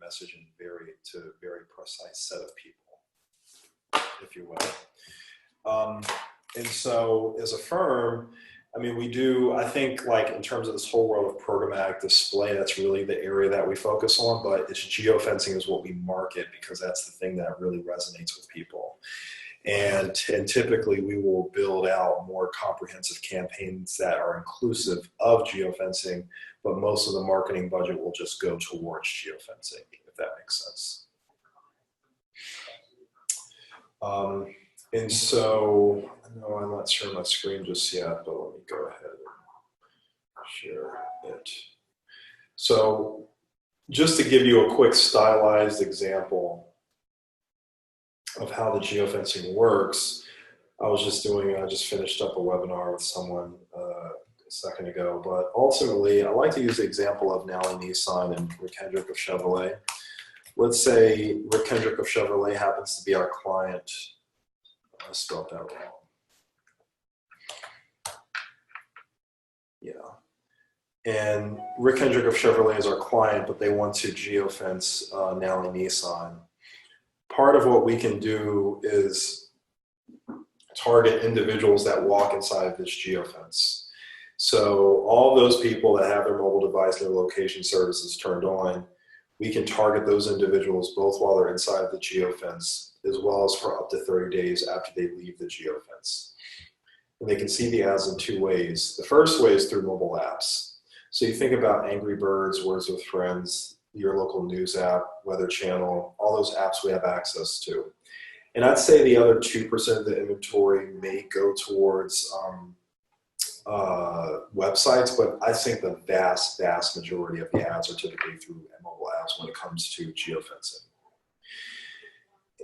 message in to a very precise set of people, if you will. And so as a firm, I mean, we do, I think, like in terms of this whole world of programmatic display, that's really the area that we focus on, but it's geofencing is what we market because that's the thing that really resonates with people. And typically we will build out more comprehensive campaigns that are inclusive of geofencing, but most of the marketing budget will just go towards geofencing, if that makes sense. And so, no, I'm not sharing my screen just yet, but let me go ahead and share it. So just to give you a quick stylized example of how the geofencing works, I just finished up a webinar with someone a second ago, but ultimately I like to use the example of Nally Nissan and Rick Hendrick of Chevrolet. Let's say Rick Hendrick of Chevrolet happens to be our client. I spelled that wrong. Yeah. And Rick Hendrick of Chevrolet is our client, but they want to geofence Nally Nissan. Part of what we can do is target individuals that walk inside this geofence. So all those people that have their mobile device, their location services turned on, we can target those individuals both while they're inside the geofence, as well as for up to 30 days after they leave the geofence. And they can see the ads in two ways. The first way is through mobile apps. So you think about Angry Birds, Words with Friends, your local news app, Weather Channel, all those apps we have access to. And I'd say the other 2% of the inventory may go towards websites, but I think the vast majority of the ads are typically through mobile apps when it comes to geofencing.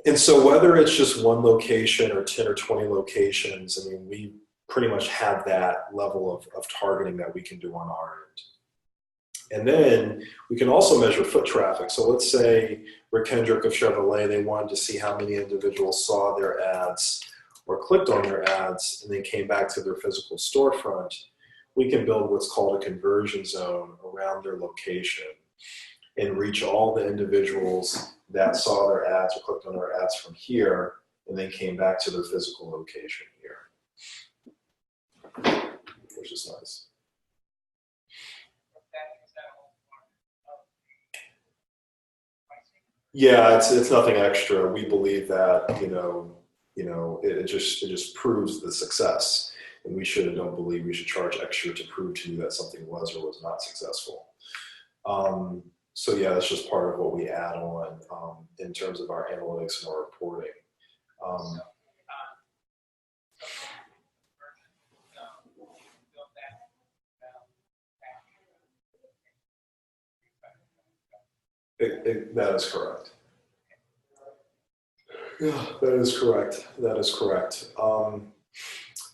And so whether it's just one location or 10 or 20 locations, I mean, we pretty much have that level of targeting that we can do on our end. And then we can also measure foot traffic. So let's say Rick Hendrick of Chevrolet, they wanted to see how many individuals saw their ads or clicked on their ads and then came back to their physical storefront. We can build what's called a conversion zone around their location and reach all the individuals that saw their ads or clicked on their ads from here and then came back to their physical location here, which is nice. Yeah, it's nothing extra. We believe that it just proves the success, and don't believe we should charge extra to prove to you that something was or was not successful. So yeah, that's just part of what we add on in terms of our analytics and our reporting. That is correct. Yeah, that is correct. That is correct.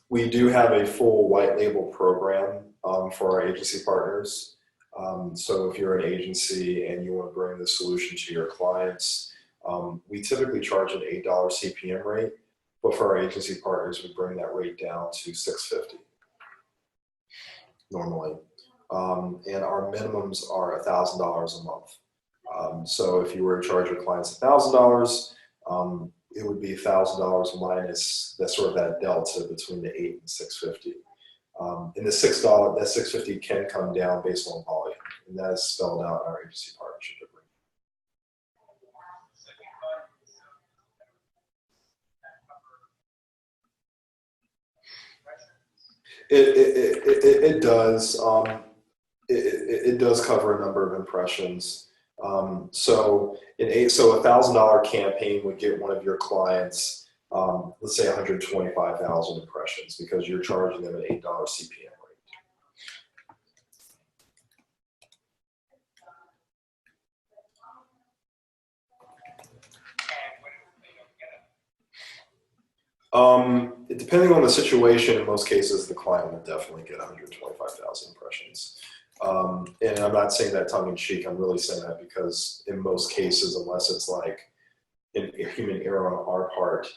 We do have a full white label program for our agency partners. So if you're an agency and you want to bring the solution to your clients, we typically charge an $8 CPM rate, but for our agency partners, we bring that rate down to $6.50 normally. And our minimums are $1,000 a month. So if you were to charge your clients $1,000, it would be $1,000 minus that delta between the 8 and 650. And the $6, that 650 can come down based on volume, and that is spelled out in our agency partnership agreement. It does. It does cover a number of impressions. So a $1,000 campaign would get one of your clients, let's say 125,000 impressions because you're charging them an $8 CPM rate. Depending on the situation, in most cases, the client will definitely get 125,000 impressions. And I'm not saying that tongue in cheek, I'm really saying that because in most cases, unless it's like a human error on our part,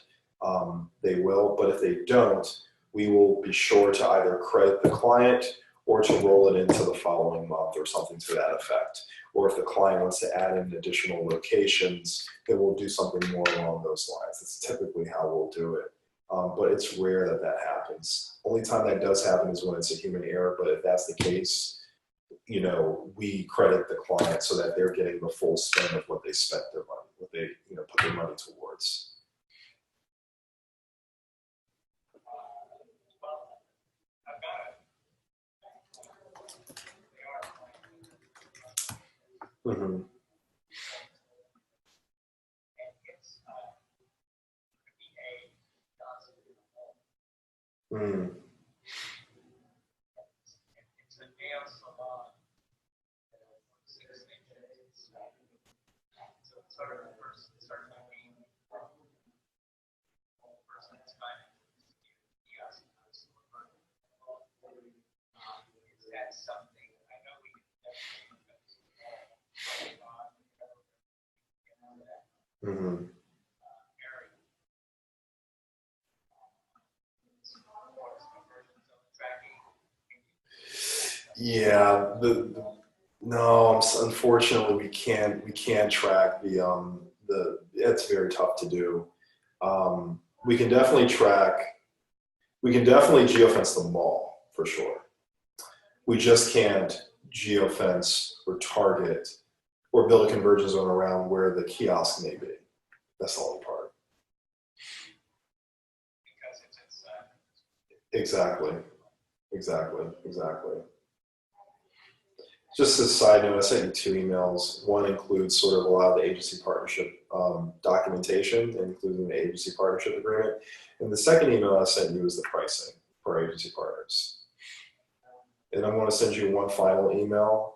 they will. But if they don't, we will be sure to either credit the client or to roll it into the following month or something to that effect. Or if the client wants to add in additional locations, then we'll do something more along those lines. That's typically how we'll do it. But it's rare that that happens. Only time that does happen is when it's a human error, but if that's the case, you know, we credit the client so that they're getting the full spend of what they spent their money, what they, you know, put their money towards. Mm-hmm. Mm. Mm-hmm. Yeah, no, unfortunately we can't track the it's very tough to do. We can definitely track, we can definitely geofence the mall for sure. We just can't geofence or target or build a conversion zone around where the kiosk may be. That's the only part. Exactly, exactly. Just as a side note, I sent you two emails. One includes sort of a lot of the agency partnership documentation, including the agency partnership agreement. And the second email I sent you is the pricing for our agency partners. And I'm going to send you one final email,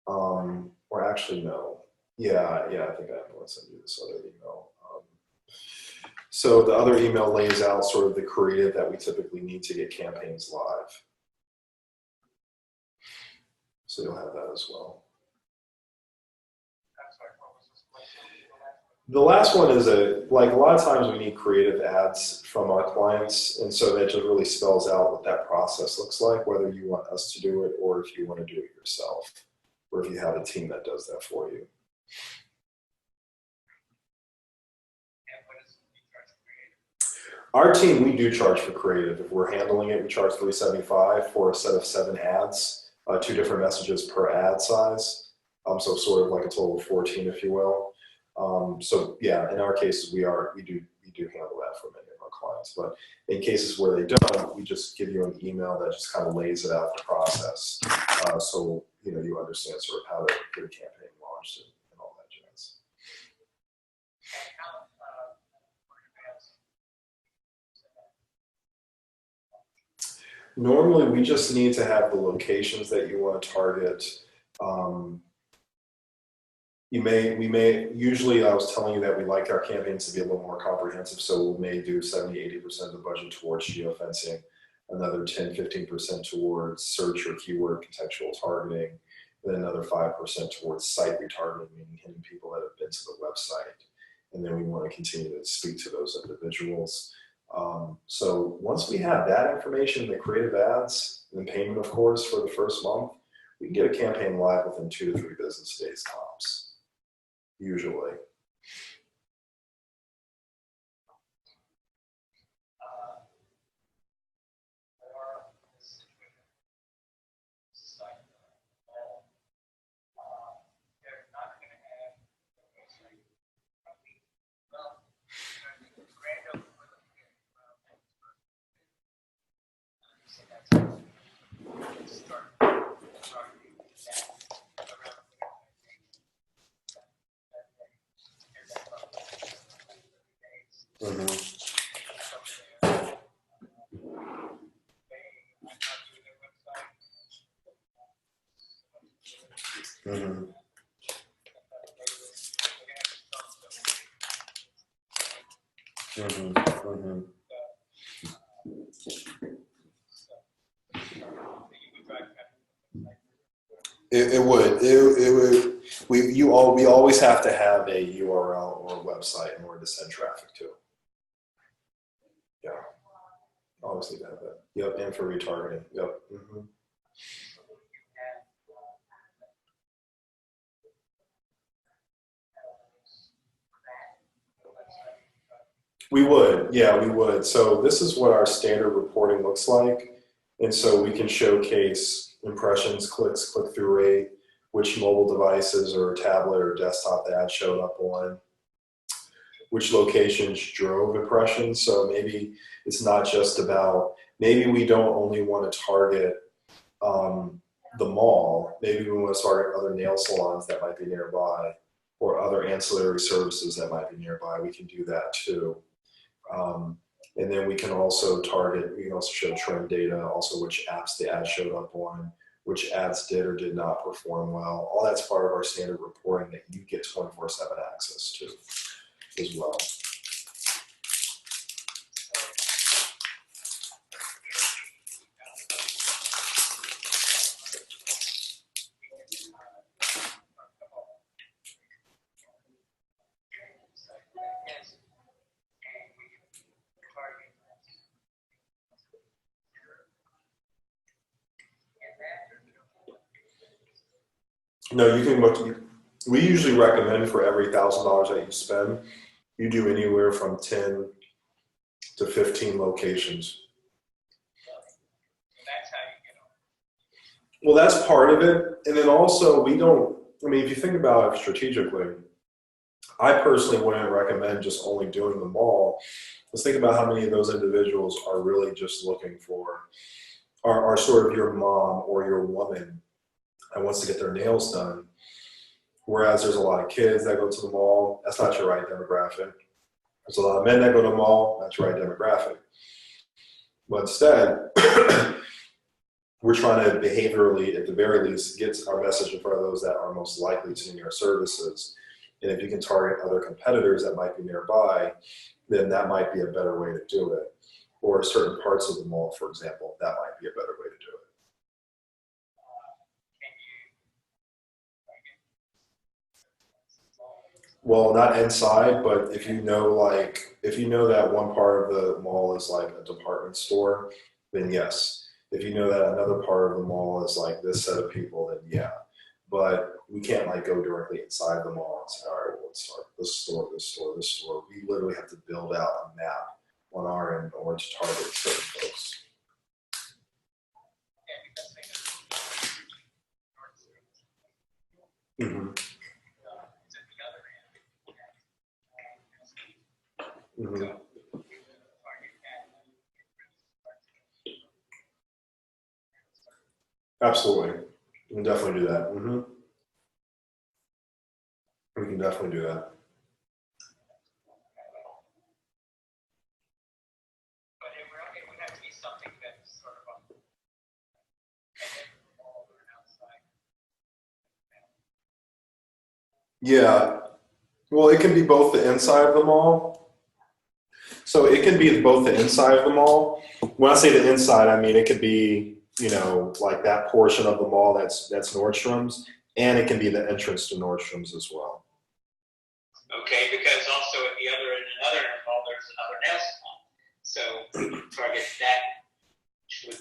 or actually no. Yeah, I think I'm going to send you this other email. So the other email lays out sort of the creative that we typically need to get campaigns live. So you'll have that as well. The last one is like a lot of times we need creative ads from our clients, and so that just really spells out what that process looks like, whether you want us to do it or if you want to do it yourself, or if you have a team that does that for you. Our team, we do charge for creative. If we're handling it, we charge $375 for a set of 7 ads, 2 different messages per ad size. So sort of like a total of 14, if you will. So yeah, in our cases, we do handle that for many of our clients. But in cases where they don't, we just give you an email that just kind of lays it out the process, so you know you understand sort of how to get a campaign launched and all that jazz. Normally, we just need to have the locations that you want to target. Um, usually I was telling you that we like our campaigns to be a little more comprehensive, so we may do 70–80% of the budget towards geofencing, another 10–15% towards search or keyword contextual targeting, then another 5% towards site retargeting, meaning hitting people that have been to the website. And then we want to continue to speak to those individuals. So once we have that information, the creative ads, and payment, of course, for the first month, we can get a campaign live within 2 to 3 business days tops, usually. Mm-hmm. Mm-hmm. Mm-hmm. Mm-hmm. It would. We always have to have a URL or a website in order to send traffic to. Yeah. Always need to have that. Yep. And for retargeting. Yep. Mm-hmm. We would, yeah, we would. So this is what our standard reporting looks like. And so we can showcase impressions, clicks, click-through rate, which mobile devices or tablet or desktop the ad showed up on, which locations drove impressions. So maybe it's not just about, maybe we don't only want to target the mall. Maybe we want to target other nail salons that might be nearby or other ancillary services that might be nearby. We can do that too. And then we can also target, we can also show trend data, also which apps the ad showed up on, which ads did or did not perform well. All that's part of our standard reporting that you get 24/7 access to as well. No, you can look, we usually recommend for every $1,000 that you spend, you do anywhere from 10 to 15 locations. Well, that's part of it. And then also we don't, I mean, if you think about it strategically, I personally wouldn't recommend just only doing the mall. Let's think about how many of those individuals are really just looking for, are sort of your mom or your woman that wants to get their nails done. Whereas there's a lot of kids that go to the mall. That's not your right demographic. There's a lot of men that go to the mall. That's your right demographic. But instead, we're trying to behaviorally, at the very least, get our message in front of those that are most likely to need our services. And if you can target other competitors that might be nearby, then that might be a better way to do it. Or certain parts of the mall, for example, that might be a better way to do it. Well, not inside, but if you know, like, if you know that one part of the mall is like a department store, then yes. If you know that another part of the mall is like this set of people, then yeah. But we can't like go directly inside the mall and say, all right, well, let's start this store, this store, this store. We literally have to build out a map on our end in order to target certain folks. Mm-hmm. Mm-hmm. Absolutely. We can definitely do that. Mm-hmm. We can definitely do that. Yeah. Well, it can be both the inside of the mall. So it can be both the inside of the mall. When I say the inside, I mean it could be, you know, like that portion of the mall that's Nordstrom's, and it can be the entrance to Nordstrom's as well. Okay, because also at the other end, another mall, there's another nail salon. So target that.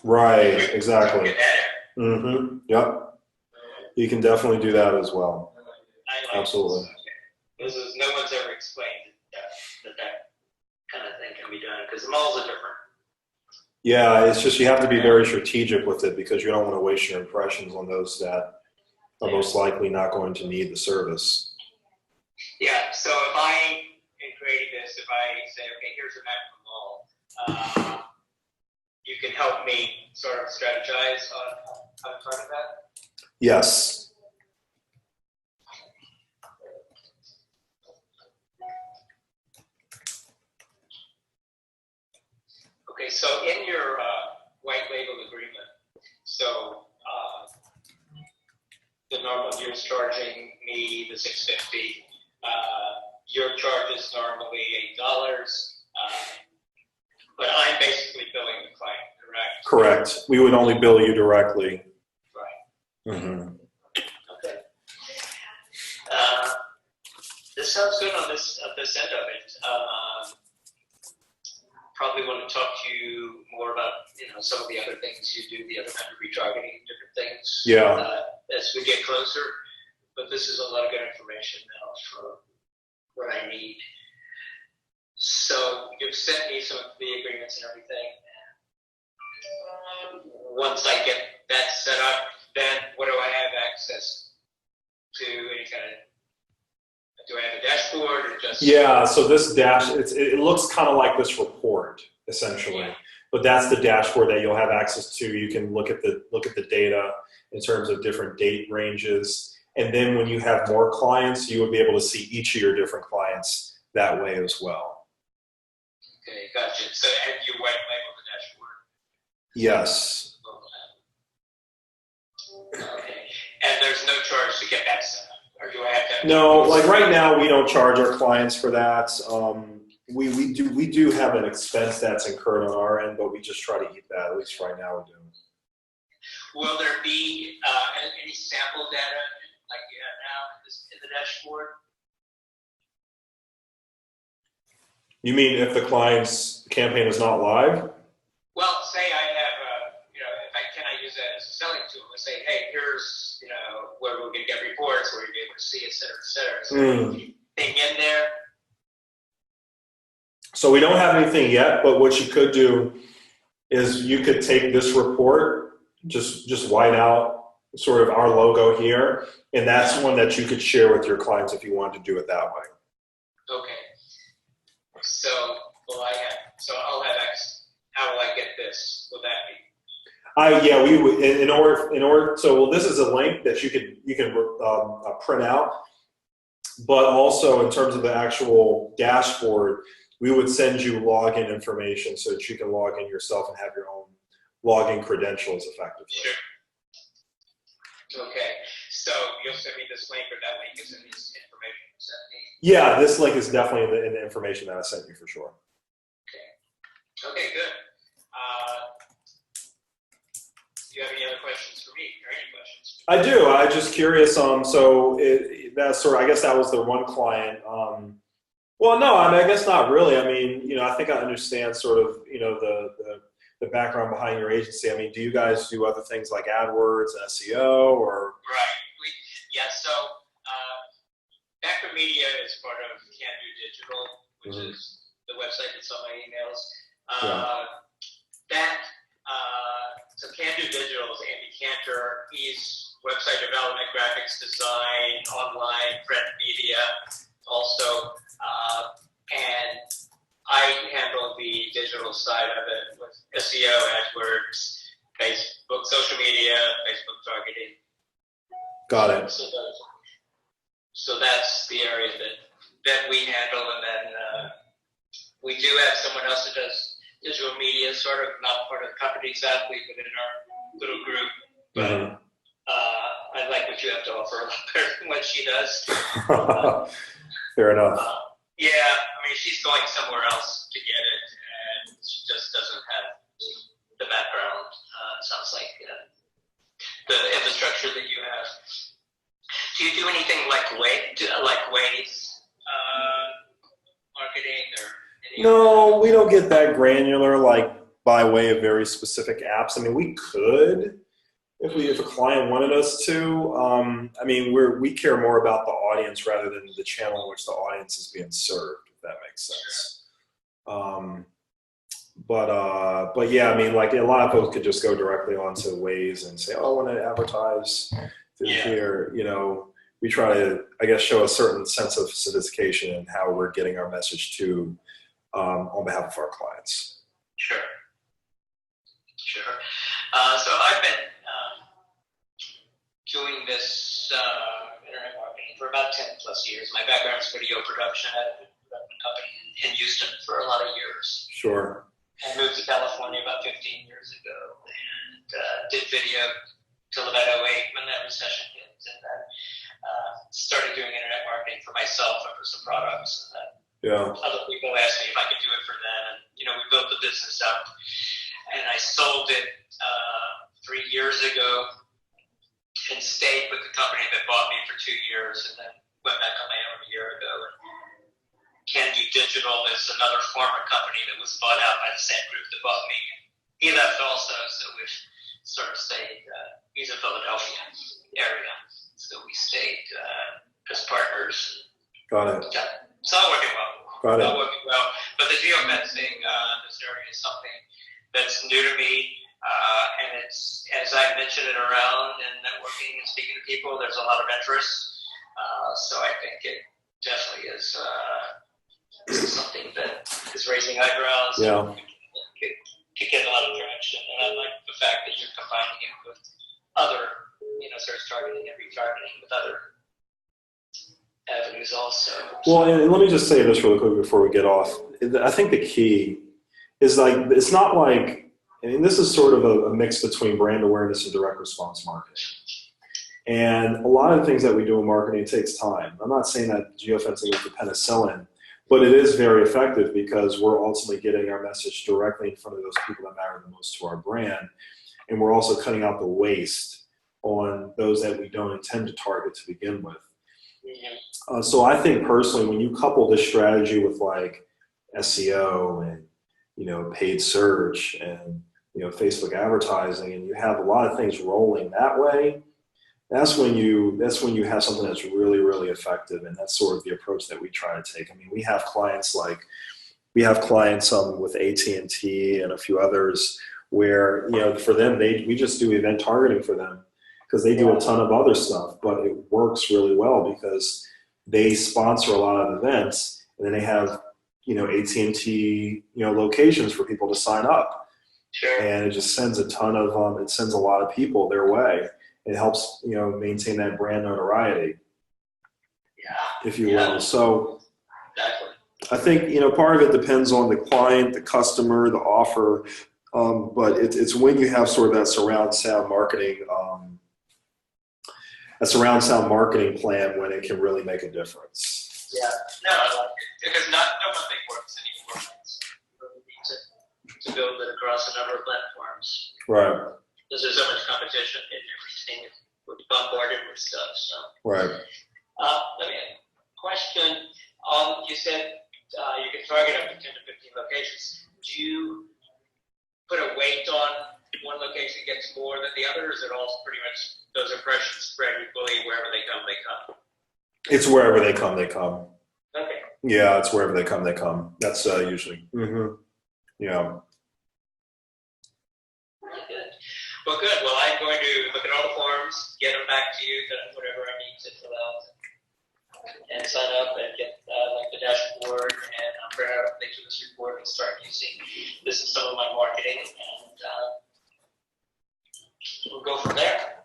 Right, exactly. Target that area. Mm-hmm. Yep. You can definitely do that as well. I like Absolutely. this is no one's ever explained that kind of thing can be done because the malls are different. Yeah, it's just you have to be very strategic with it because you don't want to waste your impressions on those that are most likely not going to need the service. Yeah, so if I, in creating this, if I say, okay, here's a map of the mall, you can help me sort of strategize on how to target that? Yes. Okay, so in your white label agreement, so the normal you're charging me the $650. Your charge is normally $8, but I'm basically billing the client, correct? Correct. We would only bill you directly. Right. Mm-hmm. Okay. This sounds good on this end of it. Probably want to talk to you more about some of the other things you do, the other kind of retargeting, different things. Yeah. As we get closer, but this is a lot of good information now for what I need. So you've sent me some of the agreements and everything. Once I get that set up, then what do I have access to? Any kind of, do I have a dashboard or just? Yeah, so this it looks kind of like this report essentially, but that's the dashboard that you'll have access to. You can look at the data in terms of different date ranges, and then when you have more clients, you would be able to see each of your different clients that way as well. Okay, gotcha. So and you white label the dashboard. Yes. Okay, and there's no charge to get that set up, or do I have to? No, like right now we don't charge our clients for that. We do have an expense that's incurred on our end, but we just try to eat that. At least right now we do. Will there be any sample data like you have now in the dashboard? You mean if the client's campaign is not live? Well, say I have can I use that as a selling tool and say, hey, here's, where we're going to get reports, where you'll be able to see, et cetera, et cetera. So anything in there? So we don't have anything yet, but what you could do is you could take this report, just white out sort of our logo here, and that's one that you could share with your clients if you wanted to do it that way. Okay. So I'll have access. How will I get this? Will that be? Yeah, we would in order. So well, this is a link that you can print out, but also in terms of the actual dashboard, we would send you login information so that you can log in yourself and have your own login credentials effectively. Sure. Okay. So you'll send me this link, or that link is in this information you sent me? Yeah, this link is definitely in the information that I sent you for sure. Okay. Okay. Good. Do you have any other questions for me, or any questions? I do. I'm just curious. So that's sort of, I guess that was the one client. Well, no, I guess not really. I mean, I think I understand sort of, the background behind your agency. I mean, do you guys do other things like AdWords, SEO, or? Right. So Backer Media is part of Can Do Digital, which is the website that's on my emails. So Can Do Digital is Andy Cantor. He's website development, graphics design, online, print media, also. And I handle the digital side of it with SEO, AdWords, Facebook, social media, Facebook targeting. Got it. So that's the area that we handle, and then we do have someone else that does digital media, sort of not part of the company exactly, but in our little group. But I like what you have to offer a lot better than what she does. Fair enough. Yeah, I mean, she's going somewhere else to get it, and she just doesn't have the background. Sounds like the infrastructure that you have. Do you do anything like Waze marketing or? No, we don't get that granular, like by way of very specific apps. I mean, we could if a client wanted us to. I mean, we care more about the audience rather than the channel in which the audience is being served, if that makes sense. But yeah, I mean, like a lot of folks could just go directly onto Waze and say, "Oh, I want to advertise through here." We try to, I guess, show a certain sense of sophistication in how we're getting our message to on behalf of our clients. Sure. So I've been doing this internet marketing for about 10 plus years. My background is video production at a production company in Houston for a lot of years. Sure. I moved to California about 15 years ago and did video till about 2008 when that recession hit, and then started doing internet marketing for myself and for some products. And other people asked me if I could do it for them, and we built the business up. And I sold it 3 years ago and stayed with the company that bought me for 2 years, and then went back on my own a year ago. And Can Do Digital is another former company that was bought out by the same group that bought me. He left also, so we've sort of stayed. He's in Philadelphia area, so we stayed as partners. Got it. Yeah. It's not working well. Got it. Not working well. But the geofencing in this area is something that's new to me, and it's, as I mentioned it around and networking and speaking to people, there's a lot of interest. So I think it definitely is something that is raising eyebrows. Yeah. Could get a lot of traction, and I like the fact that you're combining it with other, search targeting and retargeting with other avenues also. Well, and let me just say this really quick before we get off. I think the key is it's not like, this is sort of a mix between brand awareness and direct response marketing. And a lot of the things that we do in marketing, it takes time. I'm not saying that geofencing is the penicillin, but it is very effective because we're ultimately getting our message directly in front of those people that matter the most to our brand. And we're also cutting out the waste on those that we don't intend to target to begin with. So I think personally, when you couple this strategy with like SEO and, paid search and, Facebook advertising, and you have a lot of things rolling that way, that's when you have something that's really, really effective. And that's sort of the approach that we try to take. I mean, we have clients with AT&T and a few others where, for them, we just do event targeting for them because they do a ton of other stuff, but it works really well because they sponsor a lot of events, and then they have, AT&T, locations for people to sign up. Sure. And it just sends it sends a lot of people their way. It helps, maintain that brand notoriety, if you will. So exactly. I think, part of it depends on the client, the customer, the offer, but it's when you have sort of that surround sound marketing plan when it can really make a difference. Yeah, no, I like it because no one thing works anymore. You really need to build it across a number of platforms. Right. Because there's so much competition in everything. We're bombarded with stuff. So. Right. Let me ask a question. You said you can target up to 10 to 15 locations. Do you put a weight on one location gets more than the other, or is it all pretty much those impressions spread equally wherever they come, they come? It's wherever they come, they come. Okay. Yeah, it's wherever they come, they come. That's usually. Mm-hmm. Yeah. Good. Well, good. Well, I'm going to look at all the forms, get them back to you, whatever I need to fill out, and sign up and get like the dashboard and print out a this report and start using this in some of my marketing, and we'll go from there.